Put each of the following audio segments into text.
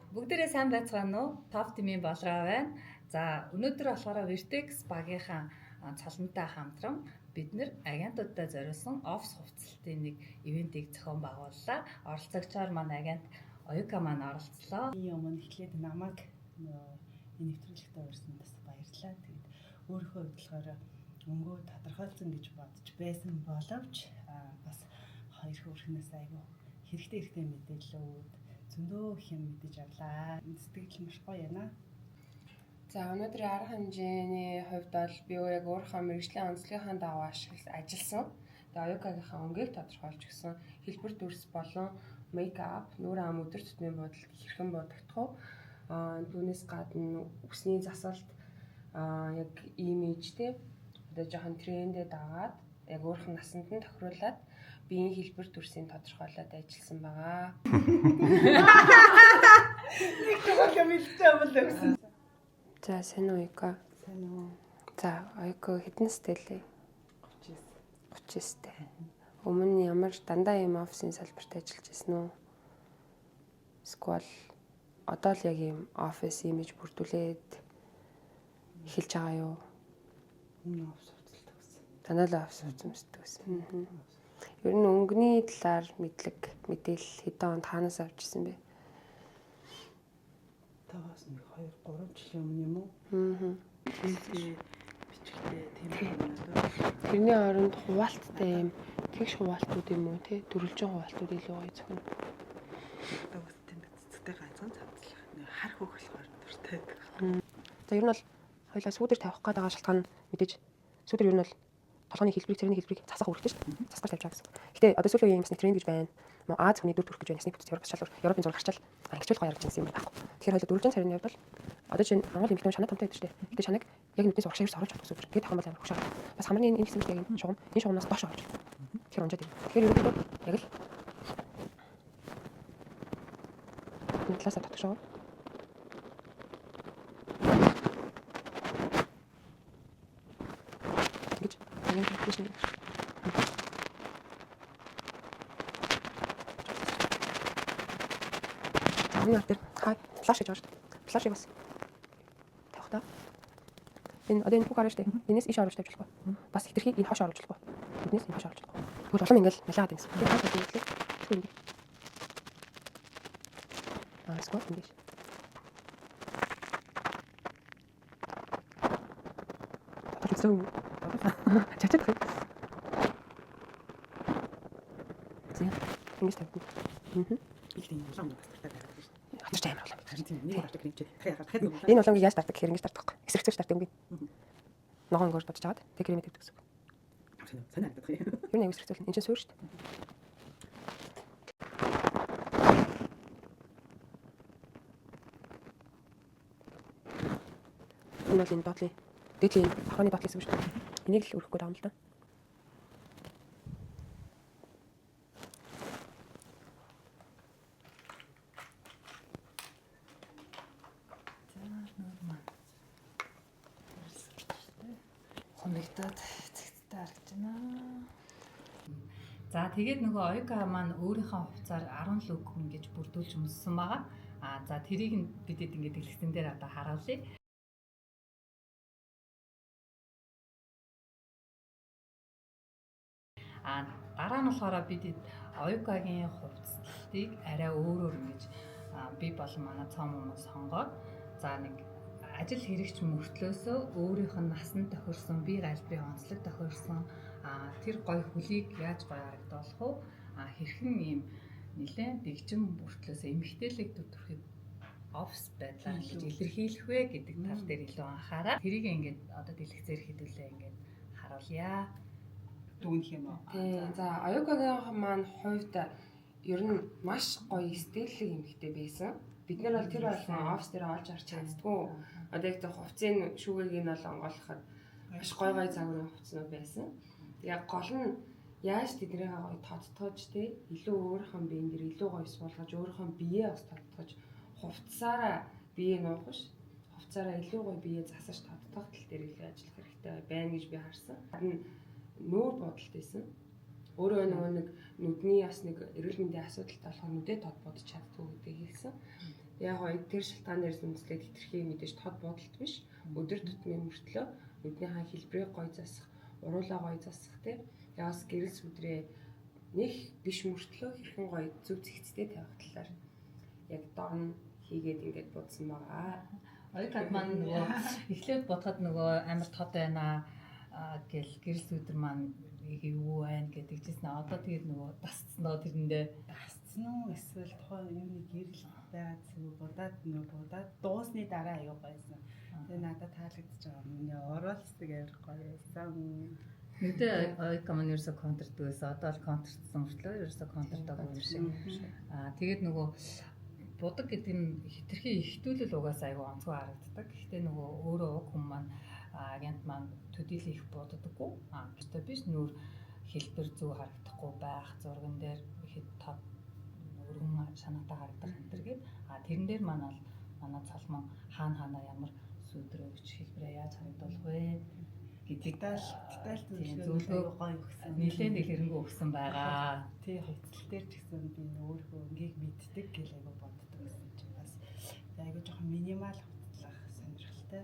Бүгдээрээ сайн байцгаана уу? Топ тимийн болроо байна. За өнөөдөр болохоор Vertex багийнхаа цалантай хамтран бид нэр агентуудад зориулсан офс хувцалтын нэг ивентийг зохион байгууллаа. Оролцогчоор манай агент Оюка маань оролцлоо. Ийм өмнө эхлээд намайг энэ нэвтрүүлэгтээ урьсан бас баярлалаа. Тэгээд өөрийнхөө бодлогоор өнгөө тодорхойлсон гэж бодож байсан боловч бас хоёр хөрхнөөс айгүй хэрэгтэй мэдээллүүд зөндөө их юм мэдэж авлаа. Сэтгэл маш гоё байна. За өнөөдрийн арга хэмжээний хувьд бол би яг өөрийнхөө мэргэжлийн онцлогынхаа дагуу ажилласан. Тэгээ Оюкагийнхаа өнгийг тодорхойлж өгсөн. Хэлбэр дүрс болон мейкап, нүрэ ам өдөр тутмын бодолд хэрхэн бодогдох вэ? Түүнээс гадна үсний засалт яг имижтэй одоо жоохон трендэд аваад яг өөрийнх нь насанд нь тохируулаад биеийн хэлбэр дүрсийг тодорхойлоод ажилласан байгаа. Нэг том мэдтэй болоо гэсэн. За сайн уу Оюка? Сайн уу? За Оюка хэдэн сэтэлээ? 39. 39-тэй. Өмнө ямар дандаа ийм офисын салбарт ажиллаж байсан уу? Эсвэл одоо л яг ийм офис имиж бүрдүүлээд эхэлж байгаа юу? Өмнө офс хувцалдаг гэсэн. Танаа л офис үзэмсдэг гэсэн. Ер нь өнгөний талаар мэдээлэл хэдэн онд хаанаас авчихсан бэ? Таваас нэг 2-3 жилийн өмнө юм уу? Бичгтэй тийм юм. Тэрний оронд хуваалттай юм тэгш хуваалтууд юм уу те? Төрөлжин хуваалтууд илүү гоё зөвхөн. Одоо бас тийм цэцэгтэй ганцхан цавцлах. Нэг хар хөөх болохоор дуртай. За ер нь бол хоёлаа сүүдэр тавих гээд байгаа шалтгаан нь мэдээж сүүдэр ер нь бол толгойн хэлбэрийг цэргийн хэлбэрийг засах үүрэгтэй шүү дээ. Засгаар тавьж байгаа гэсэн. Гэтэ одоо сүүлийн үеийн бас нэг тренд гэж байна. Аз хүний дүр төрөх гэж байна. Ясны бүтц Европ шалгуур. Европын зураг харчаал ангичуул гоё харагдаж байгаа юм байна. Тэгэхээр хоёлаа дөрвөн сарын хувьд бол одоо чинь Монгол эмэгтэй шанаа томтой байдаг шүү дээ. Гэтэ шанааг яг нүднээс урагшаа ерөөс оруулж чадахгүй сүүдэр. Тэгээд ахын бол амар хөшөө. Бас хамрын энэ хэсэг яг энэ шугамнаас доош оруулж. Тэгэхээр унжаад байна. Тэгэхээр ерөнхийдөө яг л энэ талаасаа татгшоо. Гэж энэ хэлсэн юм. Энэ дээр хай флаш гэж байна. Флашыг бас тавих та. Энэ одоо энэ бүх хараа штэ. Энэс иш оруулж тавьж болохгүй. Бас хитрхийг энэ хоош оруулж болохгүй. Эднээс энэ хоош оруулж болохгүй. Тэгвэл улам ингээл нялаад юмсан. Тэгээд хаач хэлээ. Тэгвэл ингэ. Скот ингэж. Тэгсэн. Чачаад. Зэ. Ингэж тавьдаг. Их тийм улаан бас дуртай байдаг шүү дээ. Хатарч амар болоо. Харин тийм нэг авдаг юм чи. Дахиад юм. Энэ улааныг яаж тартах гэхээр ингэж тартах байхгүй. Эсрэгцэж тартах юм би. Ногоон өнгөөр бодож аваад тэг кремээ тавьдаг гэсэн. Сайн харагдах юм. Юу нэг эсрэгцэл. Энд чинь суур шүү дээ. Энэ бол энэ доотлын дээдлийн ахны доотлын хэсэг шүү дээ. Энийг л өрөхгүй байгаа юм л да. Хоногдоод цэгцтэй харагдаж байна. За тэгээд нөгөө Оюка маань өөрийнхөө хувцаар 10 луг ингэж бүрдүүлж өмссөн байгаа. За тэрийг бидэд ингэж дэлгэцэн дээр одоо харуулъя. Дараа нь болохоор бид Оюкагийн хувцлтыг арай өөрөөр ингэж би болон манай цом хүмүүс сонгоод за нэг ажил хэрэгч мөртлөөсөө өөрийнх нь насанд тохирсон бие галбирын онцлог тохирсон тэр гоё хөлийг яаж гоё харагдуулах вэ? Хэрхэн ийм нэлээд дэгжин мөртлөөсөө эмгтээлэг төрөхийг офс байдлаар хийж илэрхийлэх вэ гэдэг тал дээр илүү анхаараа. Тэрийг ингээд одоо дэлгэцээр хэдүүлээ ингээд харуулъя. Дүүнх юм аа. Тий. За Оюкагийн маань хувьд ер нь маш гоё стилийг эмгтэй байсан. Бид нар бол тэр болгон офс дээр олж харж чаддгүй. Одоо яг тэ хувцсын шүүгийг нь бол онгойлоход маш гоё загварын хувцснууд байсан. Яг гол нь яаж тэднийг гоё тодтогч те илүү өөрийнхөө биеийн дээр илүү гоё суулгаж өөрийнхөө биеэ бас тодтогч хувцсаараа бие нуух ш. Хувцсаараа илүү гоё биеэ засаж тодтогох тал дээр илүү ажиллах хэрэгтэй байна гэж би харсан. Нүүр бодолт байсан. Өөрөө нэг нүдний бас нэг эрүүл мэндийн асуудалтай болохоор нүдээ тод бодож чаддгүй гэдгийг хэлсэн. Яг хоёр тэр шалтгаанаар үндэслээд хитрхи мэдээж тод бодолт биш. Өдөр тутмын мөртлөө өднийхээ хэлбэрийг гоё засах, уруулаа гоё засах тийм. Ягс гэрэл сүдрээ нэг биш мөртлөө хэрхэн гоё зөв зэгцтэй тавих талаар яг дор нь хийгээд ингээд бодсон байгаа. Оюутнууд маань нөгөө эхлээд бодоход нөгөө амар тод байна гэл гэрэл сүдэр маань юу байна гэдэг чийсэн. Одоо тэгээд нөгөө дасцноо тэрэндээ дасцсан уу эсвэл тухайн юуны гэрэл байгаа зүг будаад дуусны дараа аяа байсан. Тэгээ надад таалагдчихж байгаа. Миний оролцдог амар гоё байсан. Нэгдээ оюутан маань ерөөсө контрддаг байсан. Одоо л контрдсан мөртлөө ерөөсө контрдаг юм шиг. Тэгээд нөгөө будаг гэдэг нь хитрхи ихтүүлэл угаасаа айгүй онцгой харагддаг. Гэхдээ нөгөө өөрөө уг хүмүүс маань агент маань төдийлөн их буддаггүй. Гэхдээ биш нүүр хэлбэр зөв харагдахгүй байх зурган дээр хэд тод өргөн шанаатай харагдах энэ төр гээд тэрэн дээр манай цалман хаана ямар сүдрөөгч хэлбэрээ яаж харагдуулах вэ гэдэг зөвлөгөө гоё өгсөн. Нилээн дэлгэрэнгүй өгсөн байгаа. Тий хувцал дээр ч гэсэн би өөрөө ингийг мэддэг гэл айгу боддог гэсэн чинь бас айгу жоохон минимал хувцлах сонирхолтой.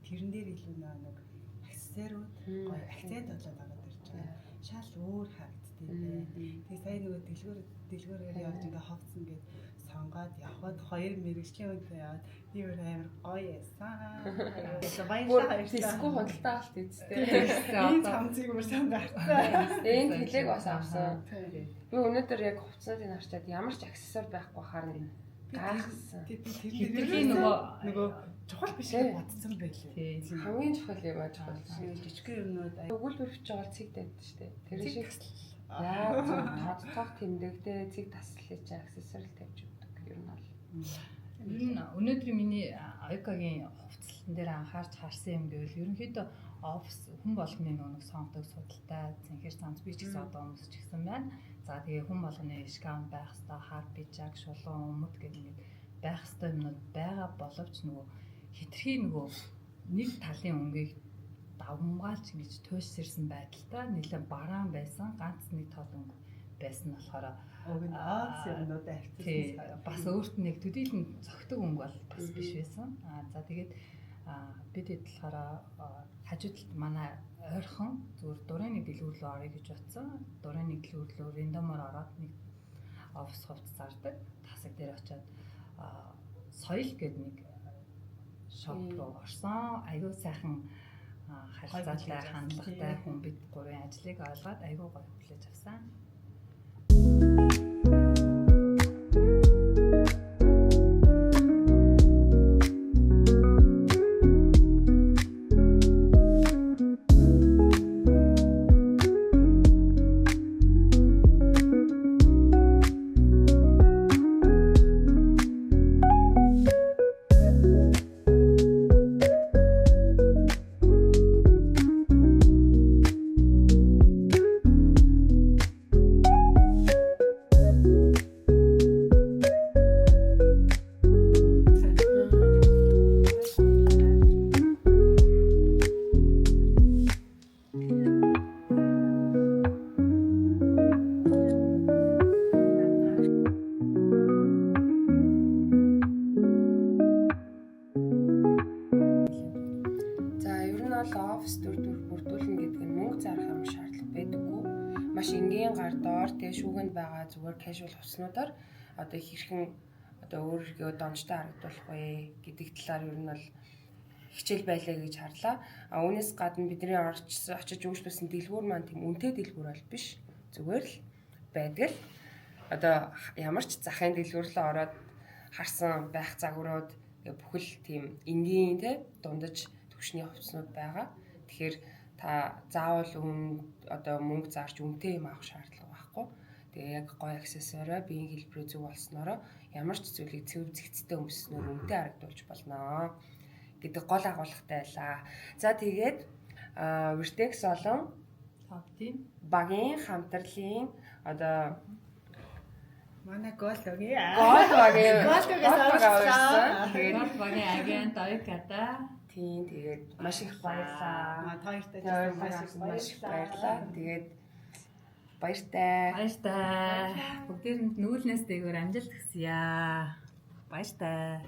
Тэрэн дээр илүү нэг аксессуарууд гоё акцент болоод байгаа дэр чинь шал өөр харагддаг юм. Тэгээ сая нөгөө дэлгүүрээр явж ингээ ховцсон гэд сонгоод явхад хоёр мэрэгчлийн үнтэй яваад би өөр амар гоё яасан. Баярлалаа. Диско худалдаа авалт үсттэй. Энэ цамцыг өөр сайн гарцсан. Энэ хилэг бас авсан. Би өнөөдөр яг хувцсуудыг харчаад ямар ч аксессуар байхгүй харна. Гайхсан. Хитрхи нөгөө чухал биш гэж бодсон байлээ. Хамгийн чухал юм аа чухал. Жижиг юмнууд өгүүлбэр бичиж байгаа цэг тавьд штэ. Тэр шиг яа тодтох тэмдэгтэй цэг таслалж аксессуар тавьж өгдөг. Ер нь бол. Өнөөдөр миний Оюкагийн хувцлалтан дээр анхаарч харсан юм гэвэл ерөнхийдөө офис хүн болгоны нэг сонгодог судалтай цэнхэр цамц би ч гэсэн одоо өмсөж гисэн байна. За тэгээ хүн болгоны шкаф байх хэвээр хар пижак шулуун өмд гэх мэт байх хэвээр юмнууд байгаа боловч нөгөө хитрхи нөгөө нэг талын өнгийг давмгаалж ингэж туйсэрсэн байдалтай нэлээд бараан байсан ганц нэг тал өнгө байсан болохоор юмнууд авчихсан. Бас өөрт нэг төдийлөн цогтөг өнгө бол бас биш байсан. За тэгээд бид болохоор хажуудалд манай ойрхон зүгээр дурын нэг дэлгүүр рүү орё гэж бодсон. Дурын нэг дэлгүүр рүү рандомоор ороод нэг офис хувцас зардаг. Тасаг дээр очиод соёл гэдэг нэг шоп руу орсон. Аюу сайхан харилцаатай хандлагатай хүн бид гурван ажлыг олгоод аюу гоё хүлээж авсан. Шүүгэнд байгаа зүгээр casual хувцснуудаар одоо хэрхэн одоо өөрийгөө донжтой харагдуулах вэ гэдэг талаар ер нь бол хичээл байлаа гэж харлаа. Үүнээс гадна бидний очиж үйлчлүүлсэн дэлгүүр маань тийм үнэтэй дэлгүүр бол биш. Зүгээр л байдаг л одоо ямар ч захын дэлгүүр л ороод харсан байх загварууд бүхэл тийм энгийн те дундаж төвшний хувцснууд байгаа. Тэгэхээр та заавал одоо мөнгө зарж үнэтэй юм авах шаардлага байхгүй. Тэгээ яг гоё аксессуараа биеийн хэлбэрээ зөв болсноороо ямар ч зүйлийг цэвэр зэгцтэй өмснөөр үнэтэй харагдуулж болно гэдэг гол агуулгатай байлаа. За тэгээд Vertex болон Optim багийн хамтарлын одоо манай гол өгье. Гол багийн тэгээд багийн агент Оюката тийм тэгээд маш их баярлаа. Хоёртай маш их баярлаа. Тэгээд баяртай. Баяртай. Бүгдээрэнд нүүлнээс дээгүүр амжилт хүсье. Баяр таа.